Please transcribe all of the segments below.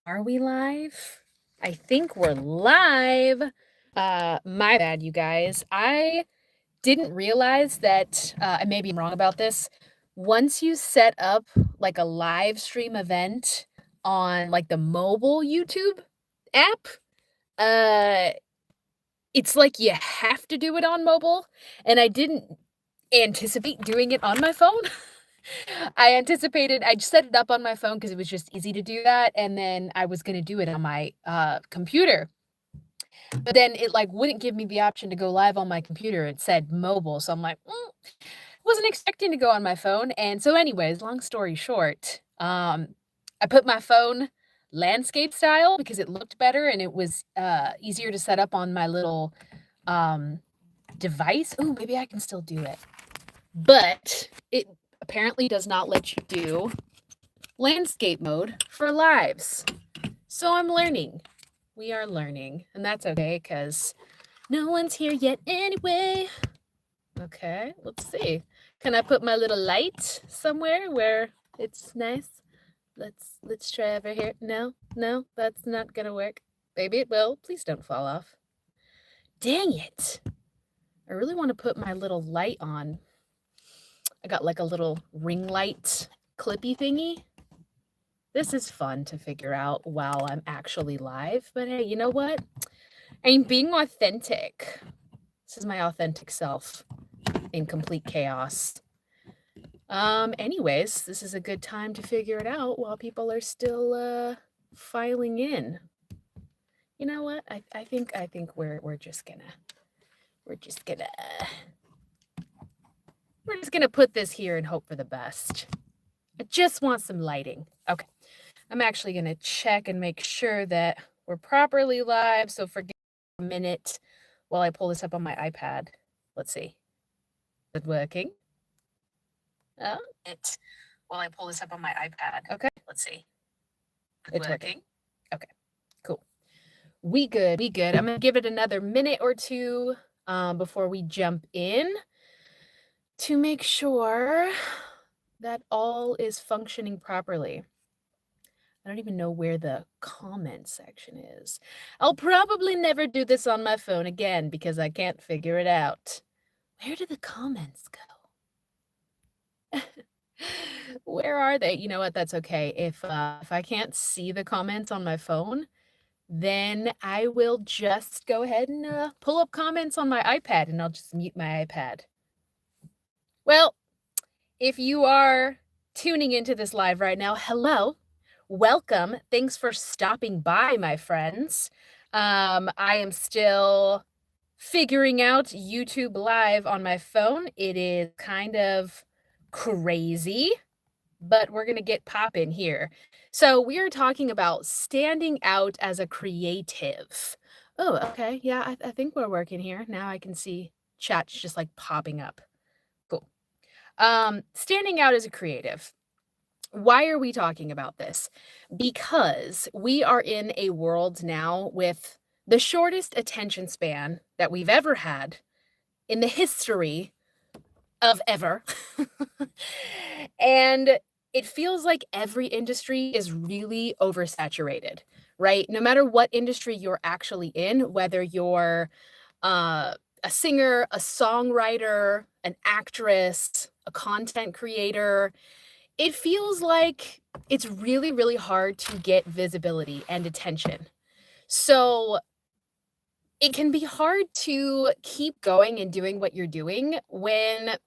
Are we live? I think we're live. My bad, you guys. I didn't realize that, and maybe I'm wrong about this. Once you set up like a live stream event on like the mobile YouTube app, uh, it's like you have to do it on mobile, and I didn't anticipate doing it on my phone. I set it up on my phone because it was just easy to do that, and then I was gonna do it on my, computer. But then it, like, wouldn't give me the option to go live on my computer, it said mobile, so I'm like, wasn't expecting to go on my phone, and so anyways, long story short, I put my phone landscape style because it looked better and it was, easier to set up on my little, device. Ooh, maybe I can still do it. But it apparently does not let you do landscape mode for lives. So I'm learning. We are learning, and that's okay because no one's here yet anyway. Okay, let's see. Can I put my little light somewhere where it's nice? Let's try over here. No, that's not gonna work. Maybe it will. Please don't fall off. Dang it. I really want to put my little light on. I got like a little ring light clippy thingy. This is fun to figure out while I'm actually live, but hey, you know what? I'm being authentic. This is my authentic self in complete chaos. Anyways, this is a good time to figure it out while people are still filing in. You know what? I think we're just gonna put this here and hope for the best. I just want some lighting. Okay. I'm actually going to check and make sure that we're properly live. So forgive a minute while I pull this up on my iPad. Let's see. Is it working? While I pull this up on my iPad. Okay. Let's see. It's working. Okay. Cool. We good. I'm going to give it another minute or two before we jump in to make sure that all is functioning properly. I don't even know where the comment section is. I'll probably never do this on my phone again because I can't figure it out. Where do the comments go? Where are they? You know what? That's okay. If I can't see the comments on my phone, then I will just go ahead and pull up comments on my iPad, and I'll just mute my iPad. Well, if you are tuning into this live right now, hello. Welcome. Thanks for stopping by, my friends. I am still figuring out YouTube Live on my phone. It is kind of crazy, but we're going to get popping here. So we are talking about standing out as a creative. Oh, okay. Yeah, I think we're working here. Now I can see chats just like popping up. Cool. Standing out as a creative. Why are we talking about this? Because we are in a world now with the shortest attention span that we've ever had in the history of ever. And it feels like every industry is really oversaturated, right? No matter what industry you're actually in, whether you're a singer, a songwriter, an actress, a content creator, it feels like it's really, really hard to get visibility and attention. So it can be hard to keep going and doing what you're doing when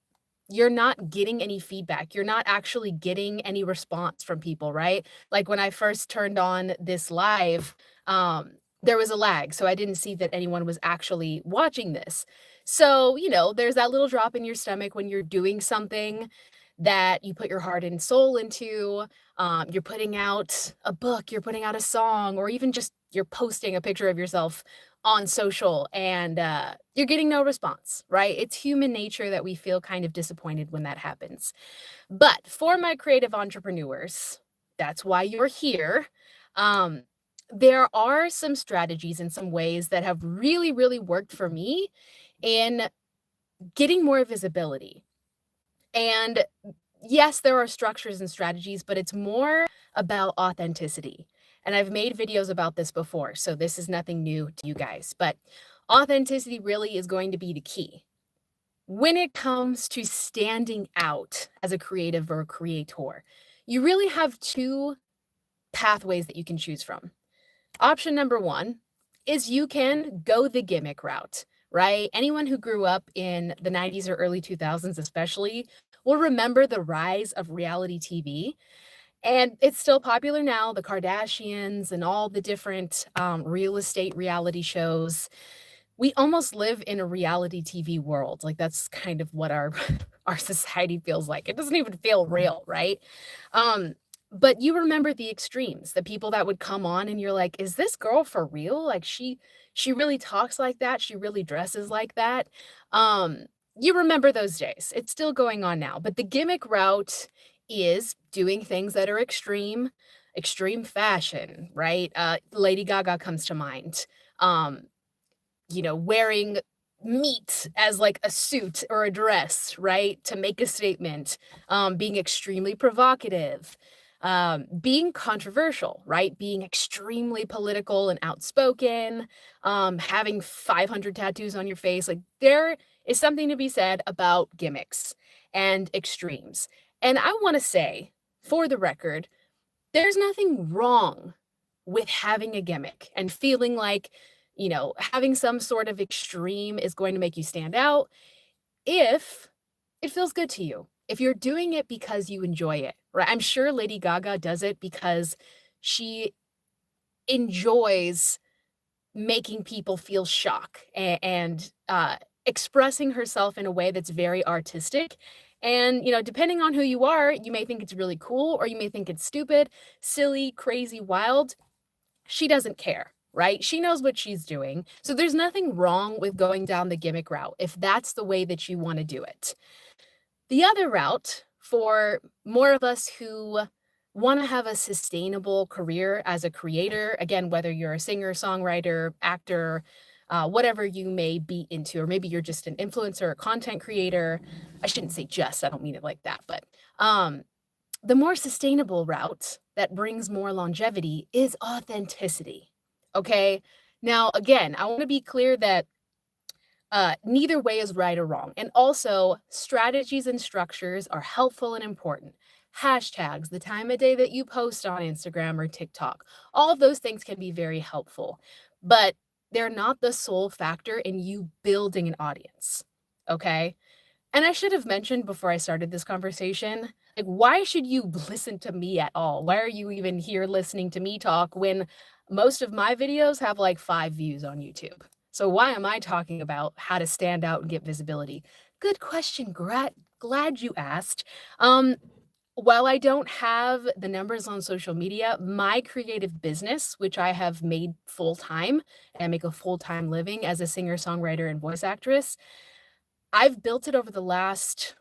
you're not getting any feedback. You're not actually getting any response from people, right? Like when I first turned on this live, there was a lag, so I didn't see that anyone was actually watching this. So, there's that little drop in your stomach when you're doing something that you put your heart and soul into. You're putting out a book, you're putting out a song, or even just you're posting a picture of yourself on social and you're getting no response, right? It's human nature that we feel kind of disappointed when that happens. But for my creative entrepreneurs, that's why you're here. There are some strategies and some ways that have really, really worked for me in getting more visibility. And yes, there are structures and strategies, but it's more about authenticity. And I've made videos about this before, so this is nothing new to you guys. But authenticity really is going to be the key. When it comes to standing out as a creative or a creator, you really have two pathways that you can choose from. Option number one is you can go the gimmick route, right? Anyone who grew up in the 90s or early 2000s especially will remember the rise of reality TV. And it's still popular now, the Kardashians and all the different real estate reality shows. We almost live in a reality TV world. Like that's kind of what our our society feels like. It doesn't even feel real, right? Um, but you remember the extremes, the people that would come on and you're like, is this girl for real? Like she really talks like that. She really dresses like that. Um, you remember those days. It's still going on now. But the gimmick route is doing things that are extreme fashion, right? Lady Gaga comes to mind. Um, wearing meat as like a suit or a dress, right? To make a statement, being extremely provocative, being controversial, right? Being extremely political and outspoken, having 500 tattoos on your face. Like there is something to be said about gimmicks and extremes. And I want to say, for the record, there's nothing wrong with having a gimmick and feeling like, having some sort of extreme is going to make you stand out if it feels good to you. If you're doing it because you enjoy it, right? I'm sure Lady Gaga does it because she enjoys making people feel shock and expressing herself in a way that's very artistic. And, depending on who you are, you may think it's really cool or you may think it's stupid, silly, crazy, wild. She doesn't care, right? She knows what she's doing. So there's nothing wrong with going down the gimmick route if that's the way that you want to do it. The other route for more of us who want to have a sustainable career as a creator, again, whether you're a singer, songwriter, actor, whatever you may be into, or maybe you're just an influencer or content creator. I shouldn't say just, I don't mean it like that, but the more sustainable route that brings more longevity is authenticity. Okay. Now, again, I want to be clear that neither way is right or wrong. And also, strategies and structures are helpful and important. Hashtags, the time of day that you post on Instagram or TikTok, all of those things can be very helpful, but they're not the sole factor in you building an audience. Okay. And I should have mentioned before I started this conversation, like, why should you listen to me at all? Why are you even here listening to me talk when most of my videos have like 5 views on YouTube? So why am I talking about how to stand out and get visibility? Good question. Glad you asked. While I don't have the numbers on social media, my creative business, which I have made full time and I make a full time living as a singer, songwriter, and voice actress, I've built it over the last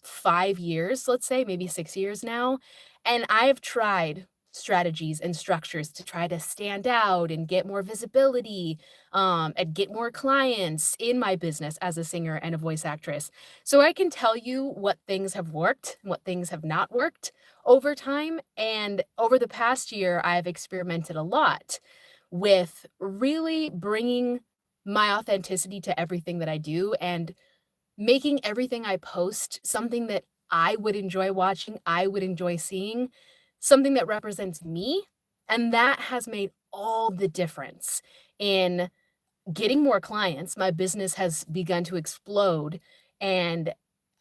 5 years, let's say, maybe 6 years now, and I've tried strategies and structures to try to stand out and get more visibility, and get more clients in my business as a singer and a voice actress. So I can tell you what things have worked and what things have not worked over time, and over the past year, I've experimented a lot with really bringing my authenticity to everything that I do and making everything I post something that I would enjoy watching, I would enjoy seeing, something that represents me, and that has made all the difference in getting more clients. My business has begun to explode, and,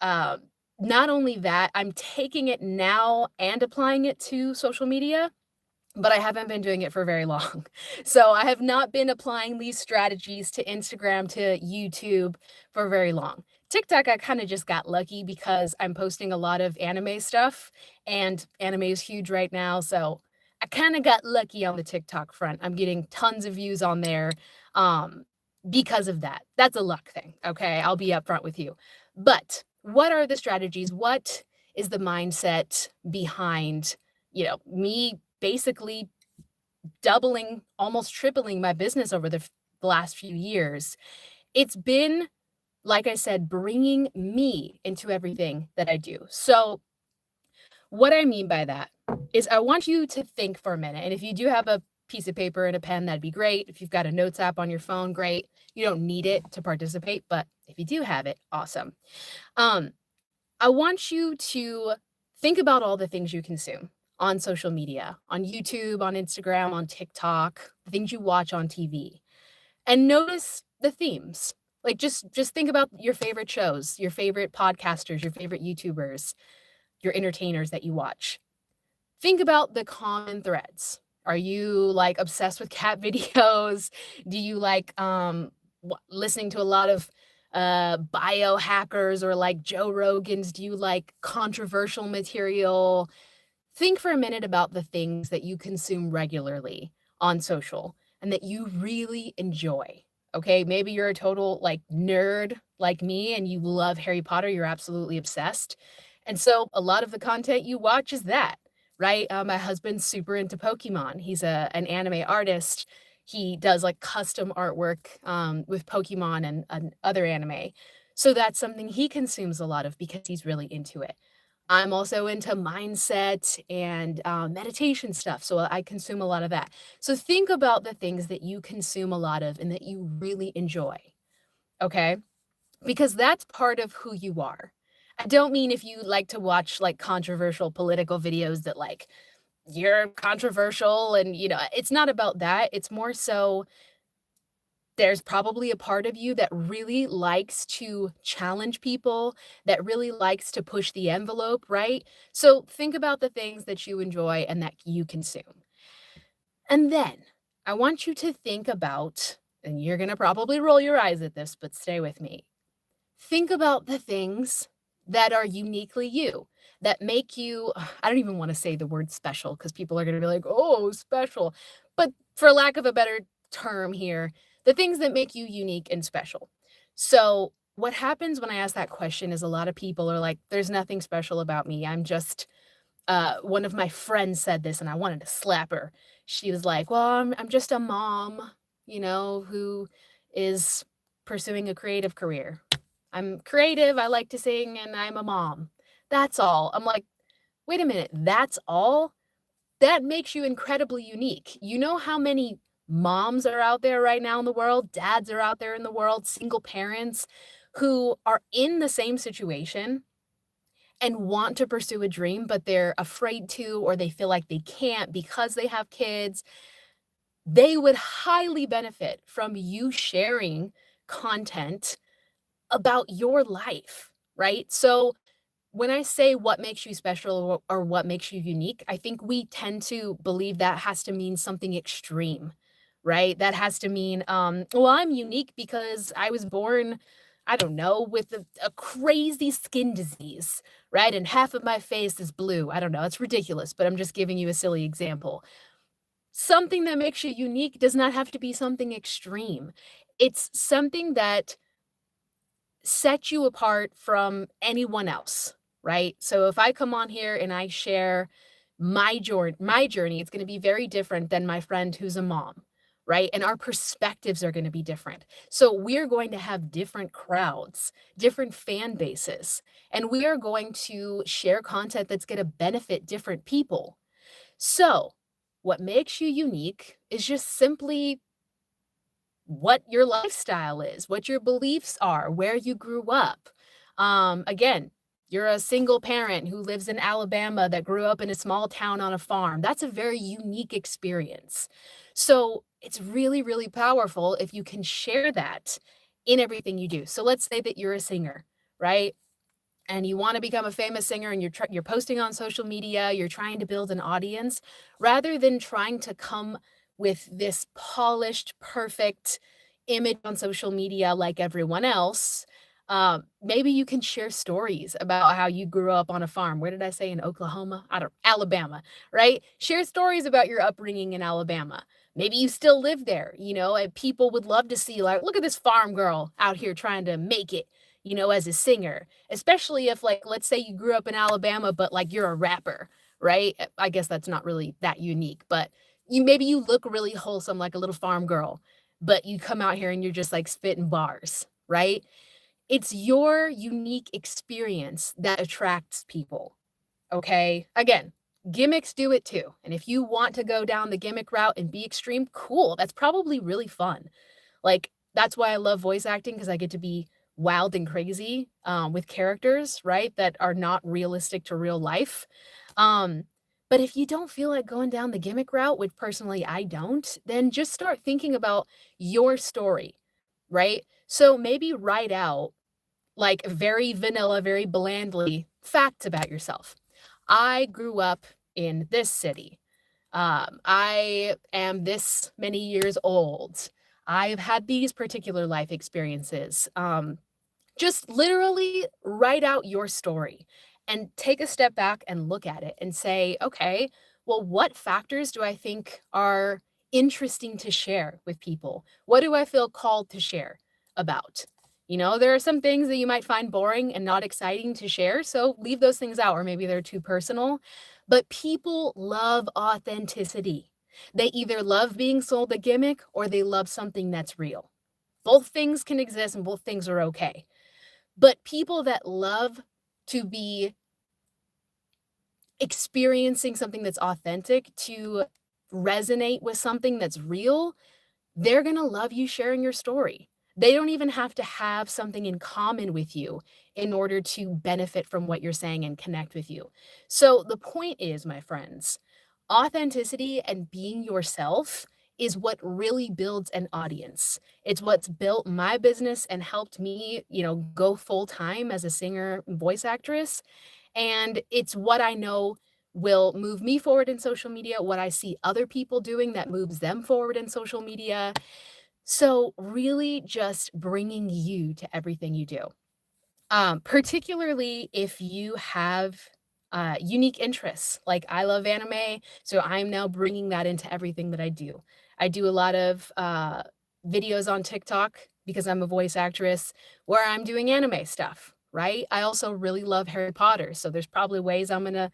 um, not only that, I'm taking it now and applying it to social media, but I haven't been doing it for very long. So I have not been applying these strategies to Instagram, to YouTube for very long. TikTok, I kind of just got lucky because I'm posting a lot of anime stuff and anime is huge right now. So I kind of got lucky on the TikTok front. I'm getting tons of views on there um, because of that. That's a luck thing. Okay. I'll be upfront with you. But what are the strategies? What is the mindset behind, me basically doubling, almost tripling my business over the last few years? It's been, like I said, bringing me into everything that I do. So what I mean by that is I want you to think for a minute. And if you do have a piece of paper and a pen, that'd be great. If you've got a notes app on your phone, great. You don't need it to participate, but if you do have it, awesome. I want you to think about all the things you consume on social media, on YouTube, on Instagram, on TikTok, the things you watch on TV, and notice the themes. Like just think about your favorite shows, your favorite podcasters, your favorite YouTubers, your entertainers that you watch. Think about the common threads. Are you like obsessed with cat videos? Do you like listening to a lot of biohackers or like Joe Rogan's? Do you like controversial material? Think for a minute about the things that you consume regularly on social and that you really enjoy. Okay, maybe you're a total like nerd like me and you love Harry Potter, you're absolutely obsessed. And so a lot of the content you watch is that, right? My husband's super into Pokemon. He's an anime artist. He does like custom artwork with Pokemon and other anime. So that's something he consumes a lot of because he's really into it. I'm also into mindset and meditation stuff, so I consume a lot of that. So think about the things that you consume a lot of and that you really enjoy, okay? Because that's part of who you are. I don't mean if you like to watch like controversial political videos that like you're controversial and it's not about that. It's more so there's probably a part of you that really likes to challenge people, that really likes to push the envelope, right? So think about the things that you enjoy and that you consume. And then I want you to think about, and you're going to probably roll your eyes at this, but stay with me. Think about the things that are uniquely you, that make you, I don't even want to say the word special because people are going to be like, oh, special. But for lack of a better term here, the things that make you unique and special. So, what happens when I ask that question is a lot of people are like, there's nothing special about me. I'm just, one of my friends said this and I wanted to slap her. She was like, well, I'm just a mom, who is pursuing a creative career. I'm creative, I like to sing, and I'm a mom. That's all. I'm like, wait a minute, that's all? That makes you incredibly unique. You know how many moms are out there right now in the world, dads are out there in the world, single parents who are in the same situation and want to pursue a dream, but they're afraid to, or they feel like they can't because they have kids. They would highly benefit from you sharing content about your life, right? So when I say what makes you special or what makes you unique, I think we tend to believe that has to mean something extreme, right? That has to mean, well, I'm unique because I was born, I don't know, with a crazy skin disease, right? And half of my face is blue. I don't know. It's ridiculous, but I'm just giving you a silly example. Something that makes you unique does not have to be something extreme. It's something that set you apart from anyone else, right? So if I come on here and I share my journey, it's going to be very different than my friend who's a mom, right? And our perspectives are going to be different. So we're going to have different crowds, different fan bases, and we are going to share content that's going to benefit different people. So what makes you unique is just simply what your lifestyle is, what your beliefs are, where you grew up. Again, you're a single parent who lives in Alabama that grew up in a small town on a farm. That's a very unique experience. So it's really, really powerful if you can share that in everything you do. So let's say that you're a singer, right? And you want to become a famous singer and you're posting on social media, you're trying to build an audience rather than trying to come with this polished, perfect image on social media like everyone else. Maybe you can share stories about how you grew up on a farm. Where did I say in Oklahoma? Alabama, right? Share stories about your upbringing in Alabama. Maybe you still live there, and people would love to see, like, look at this farm girl out here trying to make it, as a singer, especially if, like, let's say you grew up in Alabama, but like you're a rapper, right? I guess that's not really that unique, but maybe you look really wholesome like a little farm girl, but you come out here and you're just like spitting bars, right? It's your unique experience that attracts people. Okay. Again, Gimmicks do it too. And if you want to go down the gimmick route and be extreme, cool. That's probably really fun. Like, that's why I love voice acting, because I get to be wild and crazy with characters, right, that are not realistic to real life. But if you don't feel like going down the gimmick route, which personally I don't, then just start thinking about your story, right? So maybe write out like very vanilla, very blandly facts about yourself. I grew up in this city. I am this many years old. I've had these particular life experiences. Just literally write out your story and take a step back and look at it and say, okay, well, what factors do I think are interesting to share with people? What do I feel called to share about? You know, there are some things that you might find boring and not exciting to share, so leave those things out, or maybe they're too personal. But people love authenticity. They either love being sold a gimmick or they love something that's real. Both things can exist and both things are okay. But people that love to be experiencing something that's authentic, to resonate with something that's real, they're going to love you sharing your story. They don't even have to have something in common with you in order to benefit from what you're saying and connect with you. So the point is, my friends, authenticity and being yourself is what really builds an audience. It's what's built my business and helped me, go full time as a singer and voice actress. And it's what I know will move me forward in social media, what I see other people doing that moves them forward in social media. So really just bringing you to everything you do. Particularly if you have unique interests. Like, I love anime, so I'm now bringing that into everything that I do. I do a lot of videos on TikTok because I'm a voice actress where I'm doing anime stuff, right? I also really love Harry Potter, so there's probably ways I'm gonna,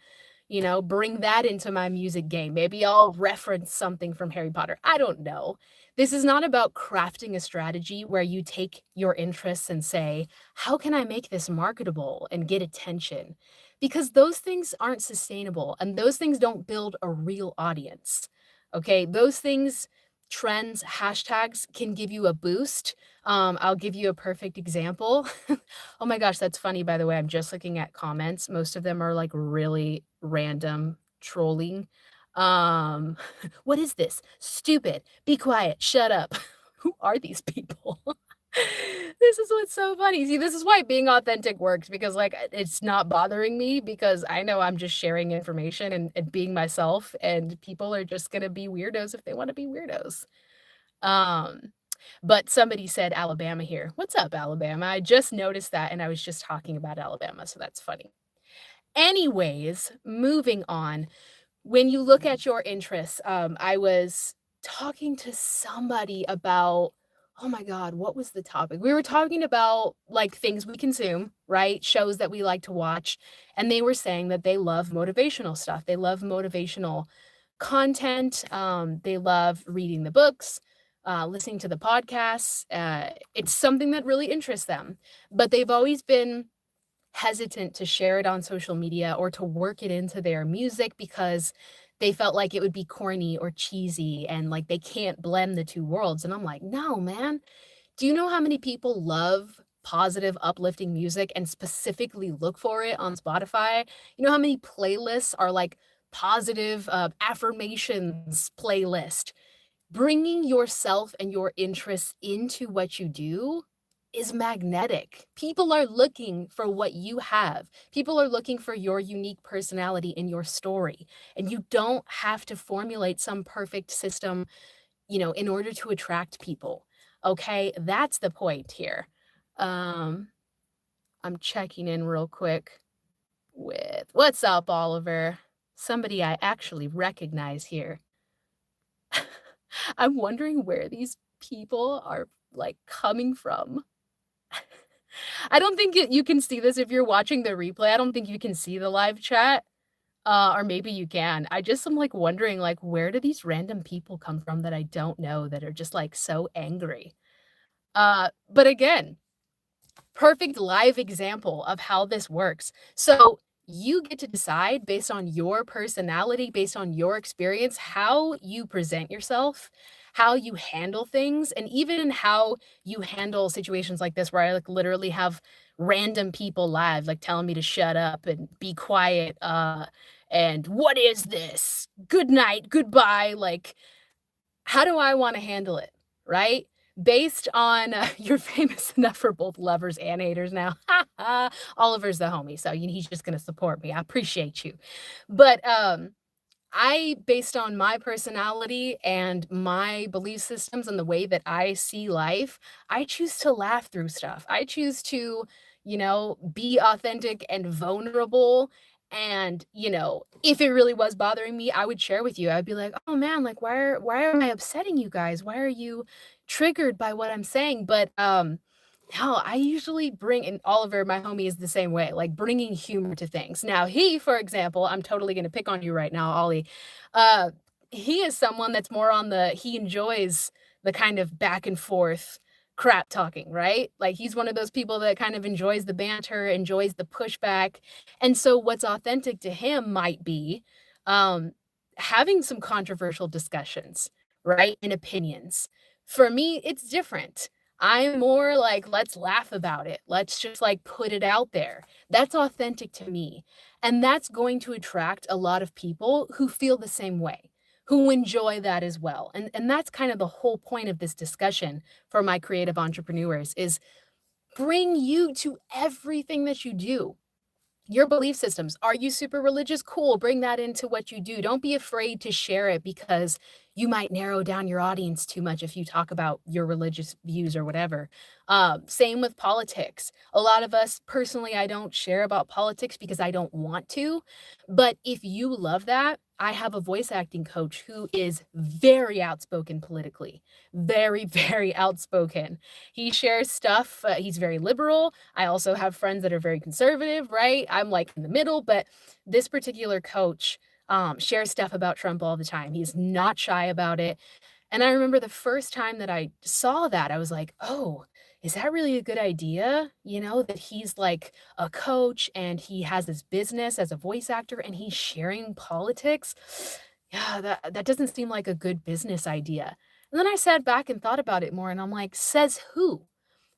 bring that into my music game. Maybe I'll reference something from Harry Potter. I don't know. This is not about crafting a strategy where you take your interests and say, how can I make this marketable and get attention? Because those things aren't sustainable and those things don't build a real audience. Okay, those things, trends, hashtags can give you a boost. I'll give you a perfect example. Oh my gosh, that's funny, by the way. I'm just looking at comments. Most of them are like really random trolling. Um, what is this? Stupid. Be quiet. Shut up. Who are these people? This is what's so funny. See, this is why being authentic works, because like it's not bothering me because I know I'm just sharing information and being myself, and people are just gonna be weirdos if they want to be weirdos. Um, but somebody said Alabama here. What's up, Alabama? I just noticed that and I was just talking about Alabama, so that's funny. Anyways, moving on. When you look at your interests, I was talking to somebody about, oh my God, what was the topic? We were talking about like things we consume, right? Shows that we like to watch. And they were saying that they love motivational stuff. They love motivational content. They love reading the books, listening to the podcasts. It's something that really interests them. But they've always been hesitant to share it on social media or to work it into their music because they felt like it would be corny or cheesy and like they can't blend the two worlds. And I'm like, no, man. Do you know how many people love positive, uplifting music and specifically look for it on Spotify? You know how many playlists are like positive affirmations playlist? Bringing yourself and your interests into what you do is magnetic. People are looking for what you have. People are looking for your unique personality in your story. And you don't have to formulate some perfect system, in order to attract people. Okay, that's the point here. I'm checking in real quick with what's up, Oliver? Somebody I actually recognize here. I'm wondering where these people are like coming from. I don't think you can see this if you're watching the replay. I don't think you can see the live chat. Or maybe you can. I just am like wondering, like, where do these random people come from that I don't know that are just like so angry? But again, perfect live example of how this works. So you get to decide based on your personality, based on your experience, how you present yourself, how you handle things, and even how you handle situations like this where I like literally have random people live like telling me to shut up and be quiet and what is this? Good night, goodbye. Like, how do I want to handle it? Right? Based on you're famous enough for both lovers and haters now. Oliver's the homie, so he's just gonna support me. I appreciate you. But based on my personality and my belief systems and the way that I see life, I choose to laugh through stuff. I choose to, be authentic and vulnerable. And, if it really was bothering me, I would share with you. I'd be like, "Oh man, like why am I upsetting you guys? Why are you triggered by what I'm saying?" But no, I usually bring and Oliver, my homie, is the same way, like bringing humor to things. Now, he, for example, I'm totally gonna pick on you right now, Ollie. Uh, he is someone that's more on he enjoys the kind of back and forth crap talking, right? Like he's one of those people that kind of enjoys the banter, enjoys the pushback. And so what's authentic to him might be um having some controversial discussions, right? And opinions. For me, it's different. I'm more like, let's laugh about it. Let's just like put it out there. That's authentic to me. And that's going to attract a lot of people who feel the same way, who enjoy that as well. And that's kind of the whole point of this discussion for my creative entrepreneurs is bring you to everything that you do. Your belief systems. Are you super religious? Cool. Bring that into what you do. Don't be afraid to share it because you might narrow down your audience too much if you talk about your religious views or whatever. Same with politics. A lot of us, personally, I don't share about politics because I don't want to. But if you love that, I have a voice acting coach who is very outspoken politically, very, very outspoken. He shares stuff. He's very liberal. I also have friends that are very conservative, right? I'm like in the middle, but this particular coach shares stuff about Trump all the time. He's not shy about it. And I remember the first time that I saw that, I was like, oh, is that really a good idea? That he's like a coach and he has his business as a voice actor and he's sharing politics. Yeah, that doesn't seem like a good business idea. And then I sat back and thought about it more and I'm like, says who?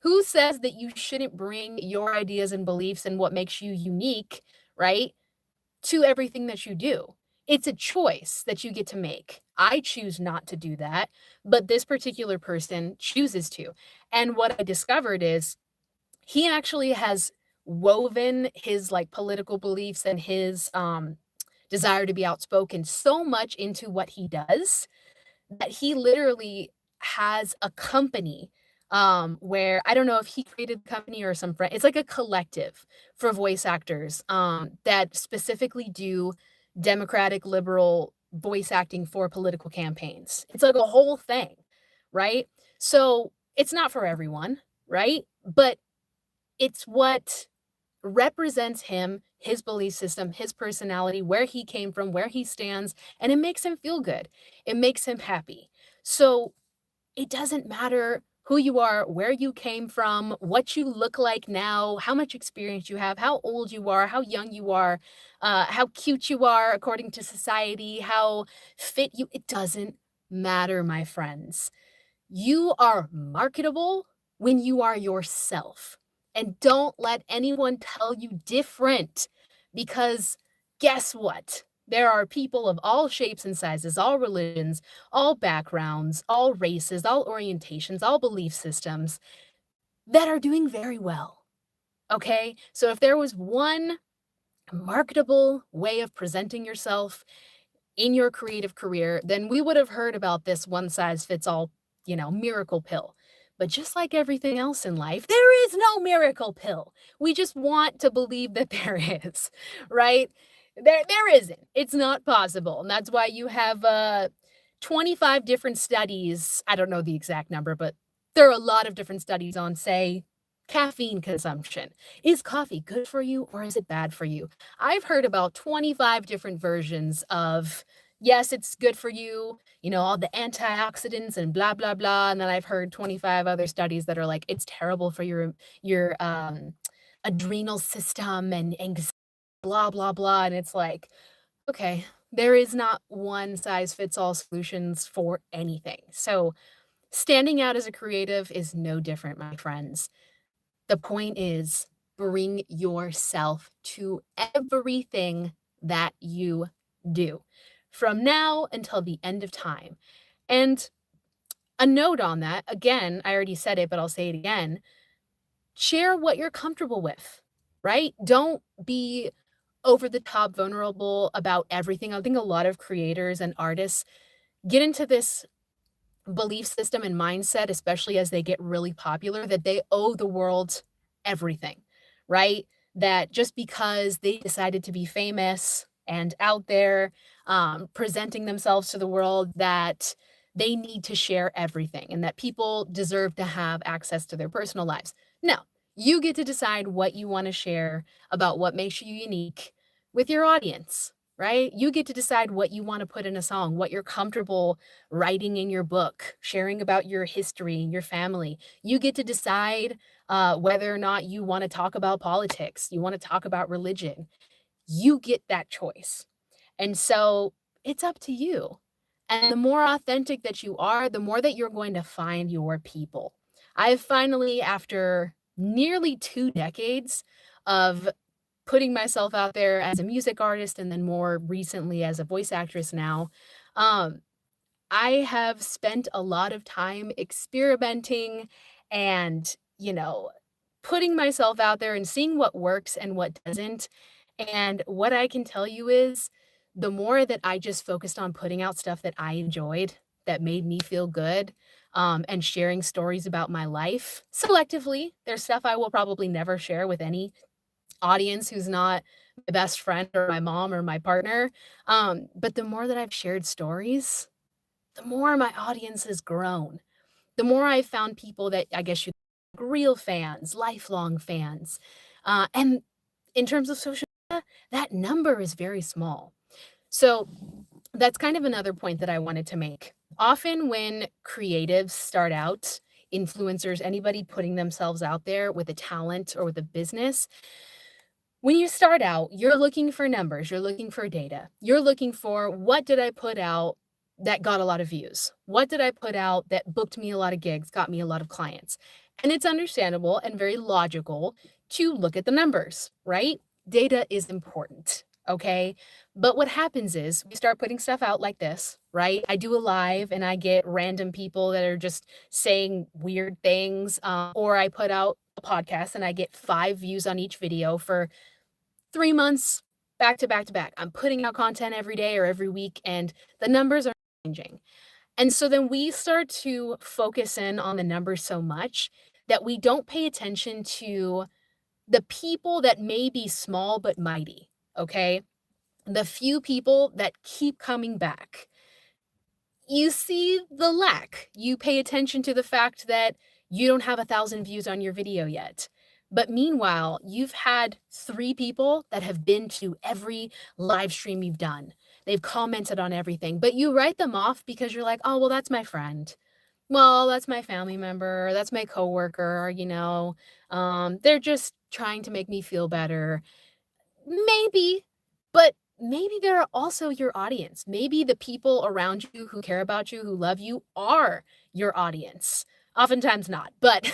Who says that you shouldn't bring your ideas and beliefs and what makes you unique, right, to everything that you do? It's a choice that you get to make. I choose not to do that, but this particular person chooses to. And what I discovered is he actually has woven his like political beliefs and his desire to be outspoken so much into what he does that he literally has a company, where I don't know if he created the company or some friend. It's like a collective for voice actors, that specifically do Democratic liberal voice acting for political campaigns. It's like a whole thing, right? So it's not for everyone, right? But it's what represents him, his belief system, his personality, where he came from, where he stands, and it makes him feel good. It makes him happy. So it doesn't matter who you are, where you came from, what you look like now, how much experience you have, how old you are, how young you are, how cute you are according to society, how fit you. It doesn't matter, my friends. You are marketable when you are yourself. And don't let anyone tell you different because guess what? There are people of all shapes and sizes, all religions, all backgrounds, all races, all orientations, all belief systems that are doing very well. Okay? So if there was one marketable way of presenting yourself in your creative career, then we would have heard about this one size fits all, miracle pill. But just like everything else in life, there is no miracle pill. We just want to believe that there is, right? There isn't. It's not possible. And that's why you have 25 different studies. I don't know the exact number, but there are a lot of different studies on, say, caffeine consumption. Is coffee good for you or is it bad for you? I've heard about 25 different versions of, yes, it's good for you, all the antioxidants and blah, blah, blah. And then I've heard 25 other studies that are like, it's terrible for your adrenal system and anxiety. blah, blah, blah. And it's like, okay, there is not one size fits all solutions for anything. So standing out as a creative is no different, my friends. The point is bring yourself to everything that you do from now until the end of time. And a note on that, again, I already said it, but I'll say it again. Share what you're comfortable with, right? Don't be over the top vulnerable about everything. I think a lot of creators and artists get into this belief system and mindset, especially as they get really popular, that they owe the world everything, right? That just because they decided to be famous and out there presenting themselves to the world, that they need to share everything and that people deserve to have access to their personal lives. No, you get to decide what you want to share about what makes you unique with your audience, right? You get to decide what you want to put in a song, what you're comfortable writing in your book, sharing about your history and your family. You get to decide whether or not you want to talk about politics, you want to talk about religion. You get that choice. And so it's up to you. And the more authentic that you are, the more that you're going to find your people. I've finally, after nearly 2 decades of putting myself out there as a music artist and then more recently as a voice actress now, um, I have spent a lot of time experimenting and, putting myself out there and seeing what works and what doesn't. And what I can tell you is the more that I just focused on putting out stuff that I enjoyed, that made me feel good, and sharing stories about my life selectively. There's stuff I will probably never share with any audience who's not my best friend or my mom or my partner. But the more that I've shared stories, the more my audience has grown, the more I've found people that I guess you real fans, lifelong fans. And in terms of social media, that number is very small. So that's kind of another point that I wanted to make. Often when creatives start out, influencers, anybody putting themselves out there with a talent or with a business, when you start out, you're looking for numbers, you're looking for data. You're looking for what did I put out that got a lot of views? What did I put out that booked me a lot of gigs, got me a lot of clients? And it's understandable and very logical to look at the numbers, right? Data is important, okay? But what happens is we start putting stuff out like this, right? I do a live and I get random people that are just saying weird things, or I put out a podcast and I get 5 views on each video for 3 months back to back to back. I'm putting out content every day or every week, and the numbers are changing. And so then we start to focus in on the numbers so much that we don't pay attention to the people that may be small but mighty, okay? The few people that keep coming back. You see the lack. You pay attention to the fact that you don't have 1,000 views on your video yet. But meanwhile, you've had 3 people that have been to every live stream you've done. They've commented on everything, but you write them off because you're like, "Oh, well, that's my friend. Well, that's my family member. That's my coworker, they're just trying to make me feel better." Maybe, but maybe they're also your audience. Maybe the people around you who care about you, who love you, are your audience. Oftentimes not, but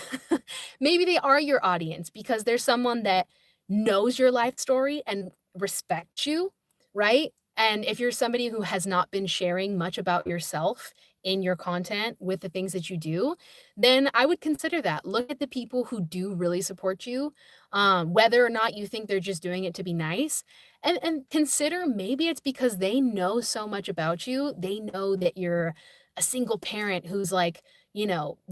maybe they are your audience because there's someone that knows your life story and respects you, right? And if you're somebody who has not been sharing much about yourself in your content with the things that you do, then I would consider that. Look at the people who do really support you, whether or not you think they're just doing it to be nice, and consider maybe it's because they know so much about you. They know that you're a single parent who's like,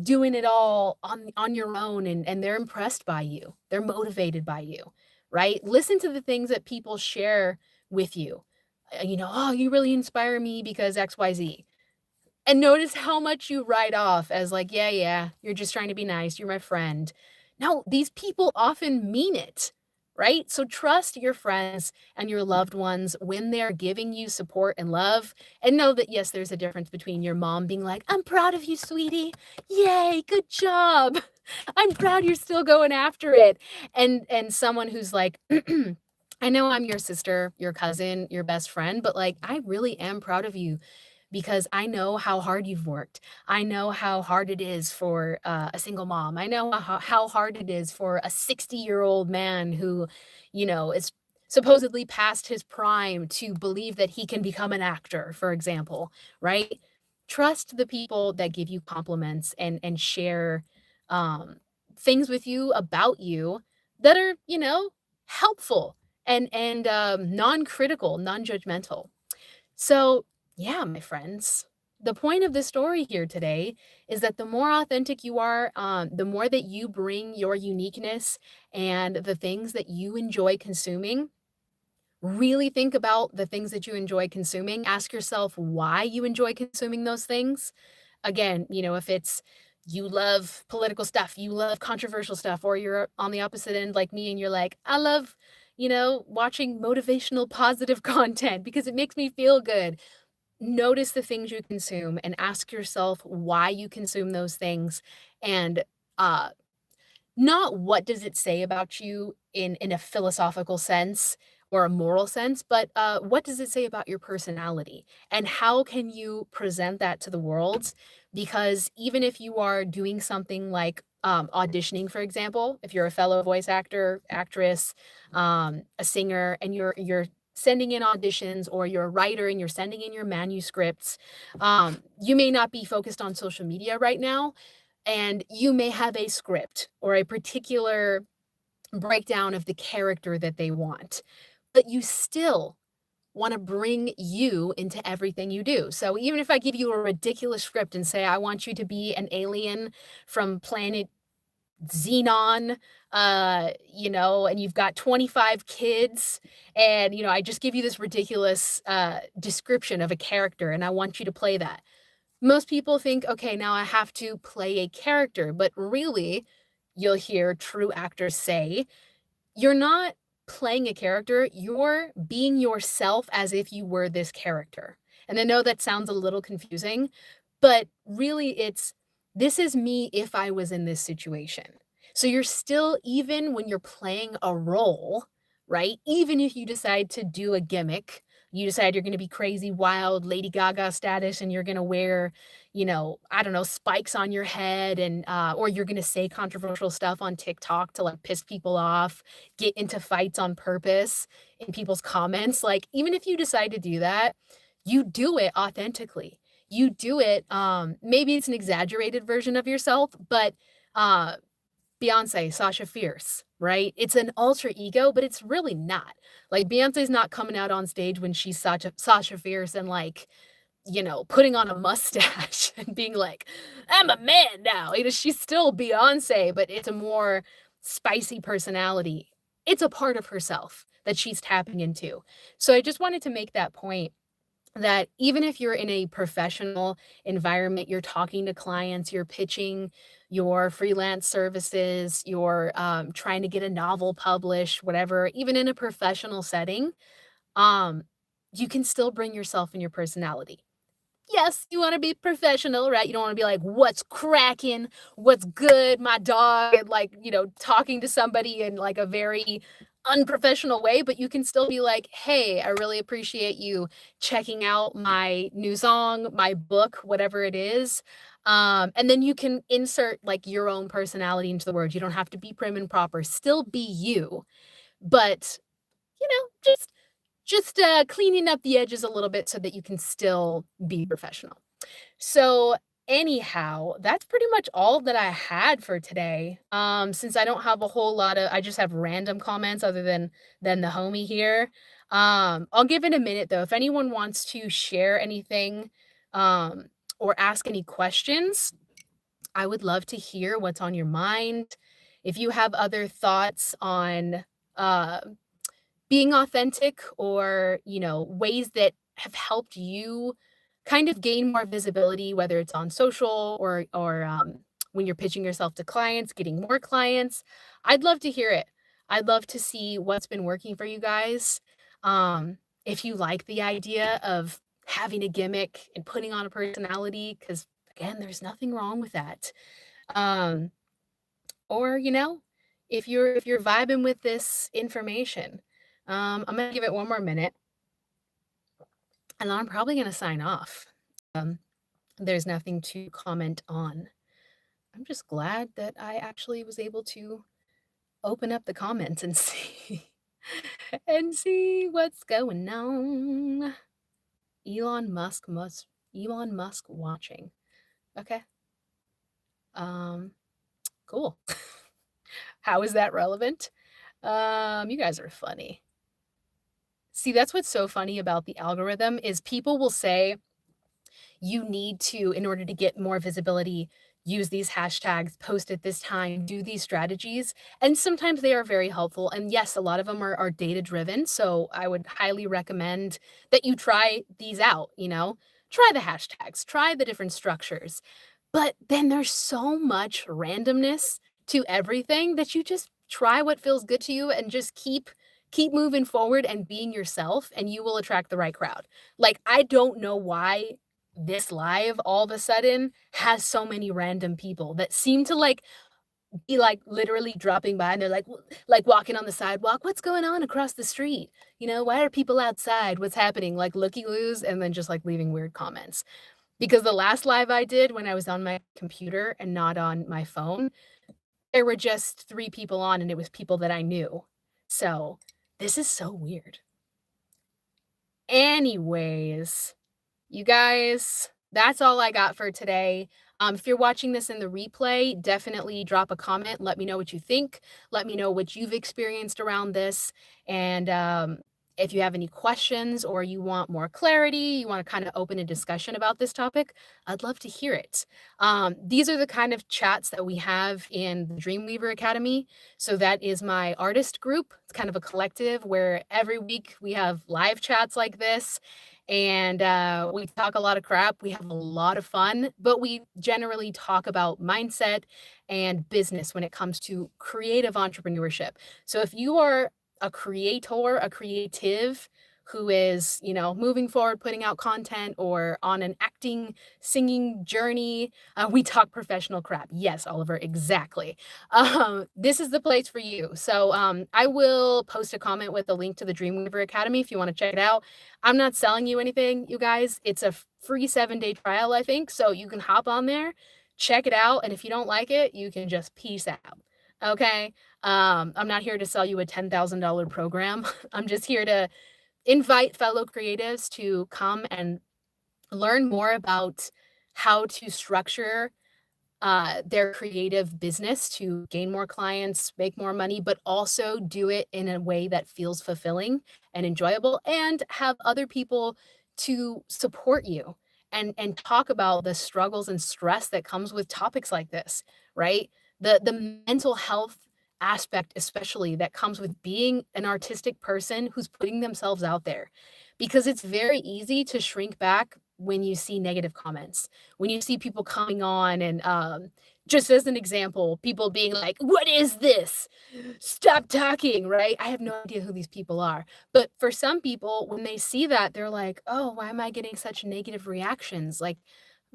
doing it all on your own, and they're impressed by you. They're motivated by you, right? Listen to the things that people share with you. "Oh, you really inspire me because XYZ." And notice how much you write off as like, "Yeah, yeah, you're just trying to be nice, you're my friend." No, these people often mean it, right? So trust your friends and your loved ones when they're giving you support and love, and know that, yes, there's a difference between your mom being like, "I'm proud of you, sweetie. Yay, good job. I'm proud you're still going after it." And someone who's like, I know I'm your sister, your cousin, your best friend, but like I really am proud of you because I know how hard you've worked. I know how hard it is for a single mom. I know how hard it is for a 60-year-old man who, is supposedly past his prime to believe that he can become an actor, for example, right? Trust the people that give you compliments and share um, things with you about you that are, helpful and non-critical, non-judgmental. So, yeah, my friends, the point of this story here today is that the more authentic you are, the more that you bring your uniqueness and the things that you enjoy consuming. Really think about the things that you enjoy consuming. Ask yourself why you enjoy consuming those things. Again, if it's you love political stuff, you love controversial stuff, or you're on the opposite end like me and you're like, I love, watching motivational positive content because it makes me feel good. Notice the things you consume and ask yourself why you consume those things and uh not what does it say about you in a philosophical sense or a moral sense, but, what does it say about your personality, and how can you present that to the world? Because even if you are doing something like, auditioning, for example, if you're a fellow voice actor, actress, a singer, and you're sending in auditions, or you're a writer and you're sending in your manuscripts, you may not be focused on social media right now, and you may have a script or a particular breakdown of the character that they want, but you still want to bring you into everything you do. So even if I give you a ridiculous script and say, I want you to be an alien from planet Xenon, and you've got 25 kids, and, I just give you this ridiculous description of a character, and I want you to play that. Most people think, okay, now I have to play a character, but really, you'll hear true actors say, you're not playing a character, you're being yourself as if you were this character. And I know that sounds a little confusing, but really this is me if I was in this situation. So you're still, even when you're playing a role, right? Even if you decide to do a gimmick, you decide you're going to be crazy, wild, Lady Gaga status, and you're going to wear, I don't know, spikes on your head, and or you're going to say controversial stuff on TikTok to like piss people off, get into fights on purpose in people's comments. Like, even if you decide to do that, you do it authentically. You do it, maybe it's an exaggerated version of yourself, but uh, Beyonce, Sasha Fierce, right? It's an alter ego, but it's really not. Like, Beyonce's not coming out on stage when she's Sasha Fierce and like, putting on a mustache and being like, I'm a man now. She's still Beyonce, but it's a more spicy personality. It's a part of herself that she's tapping into. So I just wanted to make that point that even if you're in a professional environment, you're talking to clients, you're pitching your freelance services, you're trying to get a novel published, whatever, even in a professional setting, um, you can still bring yourself and your personality. Yes, you wanna be professional, right? You don't wanna be like, "What's cracking? What's good, my dog?" And, like, talking to somebody in, like, a very unprofessional way, but you can still be like, "Hey, I really appreciate you checking out my new song, my book," whatever it is. And then you can insert, like, your own personality into the words. You don't have to be prim and proper. Still be you, but, just cleaning up the edges a little bit so that you can still be professional. So, anyhow, that's pretty much all that I had for today. Since I don't have a whole lot of I just have random comments other than the homie here. I'll give it a minute though. If anyone wants to share anything, um, or ask any questions, I would love to hear what's on your mind. If you have other thoughts on, uh being authentic, or ways that have helped you kind of gain more visibility, whether it's on social or when you're pitching yourself to clients, getting more clients, I'd love to hear it. I'd love to see what's been working for you guys. If you like the idea of having a gimmick and putting on a personality, because again, there's nothing wrong with that. um or if you're vibing with this information, I'm going to give it one more minute, and then I'm probably going to sign off. There's nothing to comment on. I'm just glad that I actually was able to open up the comments and see and see what's going on. Elon Musk watching. Okay. Cool. How is that relevant? You guys are funny. See, that's what's so funny about the algorithm is people will say you need to, in order to get more visibility, use these hashtags, post at this time, do these strategies. And sometimes they are very helpful. And yes, a lot of them are data driven. So I would highly recommend that you try these out, try the hashtags, try the different structures. But then there's so much randomness to everything that you just try what feels good to you and just keep moving forward and being yourself, and you will attract the right crowd. Like, I don't know why this live all of a sudden has so many random people that seem to, be, literally dropping by, and they're like, walking on the sidewalk, "What's going on across the street? Why are people outside? What's happening?" Like, looky-loos, and then just, leaving weird comments. Because the last live I did when I was on my computer and not on my phone, there were just 3 people on, and it was people that I knew. So, this is so weird. Anyways, you guys, that's all I got for today. If you're watching this in the replay, definitely drop a comment. Let me know what you think. Let me know what you've experienced around this. And if you have any questions or you want more clarity, you want to kind of open a discussion about this topic, I'd love to hear it. These are the kind of chats that we have in the Dreamweaver Academy. So that is my artist group. It's kind of a collective where every week we have live chats like this. And we talk a lot of crap. We have a lot of fun, but we generally talk about mindset and business when it comes to creative entrepreneurship. So if you are a creator, a creative who is, moving forward, putting out content or on an acting, singing journey, we talk professional crap. Yes, Oliver, exactly. This is the place for you. So I will post a comment with a link to the Dreamweaver Academy if you want to check it out. I'm not selling you anything, you guys. It's a free 7-day trial, I think. So you can hop on there, check it out. And if you don't like it, you can just peace out. Okay. I'm not here to sell you a $10,000 program. I'm just here to invite fellow creatives to come and learn more about how to structure their creative business to gain more clients, make more money, but also do it in a way that feels fulfilling and enjoyable, and have other people to support you and talk about the struggles and stress that comes with topics like this, right? The mental health aspect, especially, that comes with being an artistic person who's putting themselves out there, because it's very easy to shrink back when you see negative comments, when you see people coming on and just as an example, people being like, "What is this? Stop talking," right? I have no idea who these people are. But for some people, when they see that, they're like, "Oh, why am I getting such negative reactions? Like,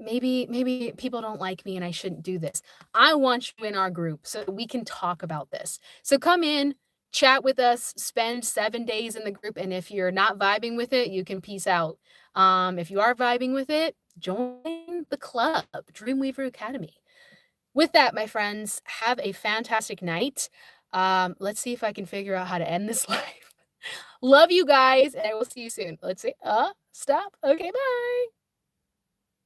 maybe people don't like me and I shouldn't do this." I want you in our group so we can talk about this. So come in, chat with us, spend 7 days in the group, and if you're not vibing with it, you can peace out. If you are vibing with it, join the club, Dreamweaver Academy. With that, my friends, have a fantastic night. Let's see if I can figure out how to end this live. Love you guys, and I will see you soon. Let's see. Stop. Okay, bye.